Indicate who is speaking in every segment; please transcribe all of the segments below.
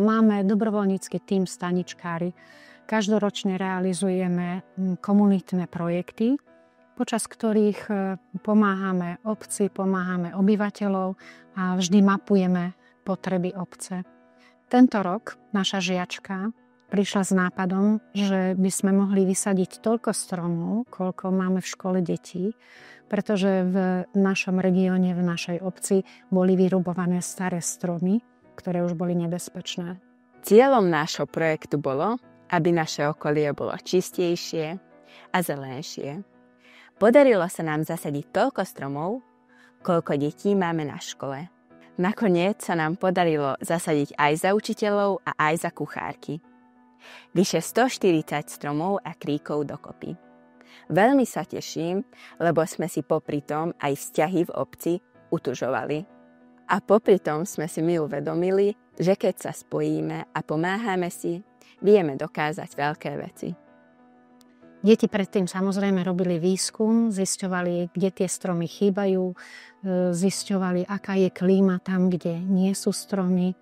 Speaker 1: Máme dobrovoľnícky tím staničkári. Každoročne realizujeme komunitné projekty, počas ktorých pomáhame obci, pomáhame obyvateľov a vždy mapujeme potreby obce. Tento rok naša žiačka prišla s nápadom, že by sme mohli vysadiť toľko stromov, koľko máme v škole detí, pretože v našom regióne, v našej obci boli vyrubované staré stromy, ktoré už boli nebezpečné.
Speaker 2: Cieľom nášho projektu bolo, aby naše okolie bolo čistejšie a zelenšie. Podarilo sa nám zasadiť toľko stromov, koľko detí máme na škole. Nakoniec sa nám podarilo zasadiť aj za učiteľov a aj za kuchárky. Vyše 140 stromov a kríkov dokopy. Veľmi sa teším, lebo sme si popri tom aj vzťahy v obci utužovali. A popri tom sme si my uvedomili, že keď sa spojíme a pomáhame si, vieme dokázať veľké veci.
Speaker 1: Deti predtým samozrejme robili výskum, zisťovali, kde tie stromy chýbajú, zisťovali, aká je klíma tam, kde nie sú stromy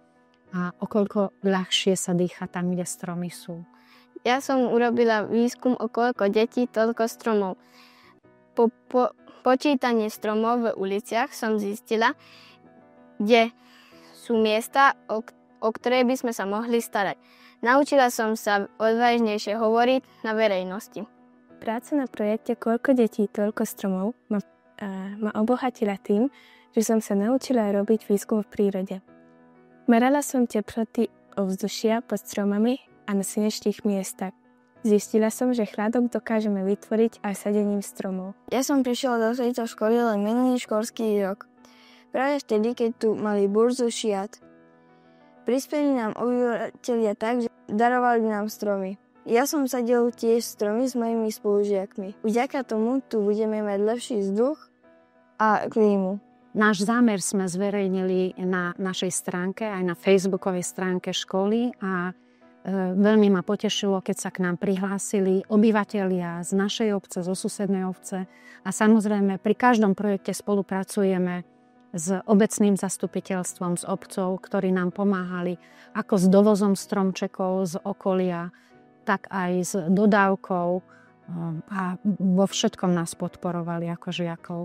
Speaker 1: a okoľko ľahšie sa dýcha tam, kde stromy sú.
Speaker 3: Ja som urobila výskum, o koľko detí, toľko stromov. Po počítaní stromov v uliciach som zistila, kde sú miesta, o ktoré by sme sa mohli starať. Naučila som sa odvážnejšie hovoriť na verejnosti.
Speaker 4: Práca na projekte Koľko detí, toľko stromov ma obohatila tým, že som sa naučila robiť výskum v prírode. Merala som teploty ovzdušia pod stromami a na slnečných miestach. Zistila som, že chladok dokážeme vytvoriť aj sadením stromov.
Speaker 3: Ja som prišiel do tejto školy len minulý školský rok. Práve vtedy, keď tu mali burzu šiat. Prispeli nám obyvateľia tak, že darovali nám stromy. Ja som sadil tiež stromy s mojimi spolužiakmi. Vďaka tomu tu budeme mať lepší vzduch a klímu.
Speaker 1: Náš zámer sme zverejnili na našej stránke, aj na facebookovej stránke školy a veľmi ma potešilo, keď sa k nám prihlásili obyvatelia z našej obce, zo susednej obce a samozrejme pri každom projekte spolupracujeme s obecným zastupiteľstvom, s obcov, ktorí nám pomáhali ako s dovozom stromčekov z okolia, tak aj s dodávkou a vo všetkom nás podporovali ako žiakov.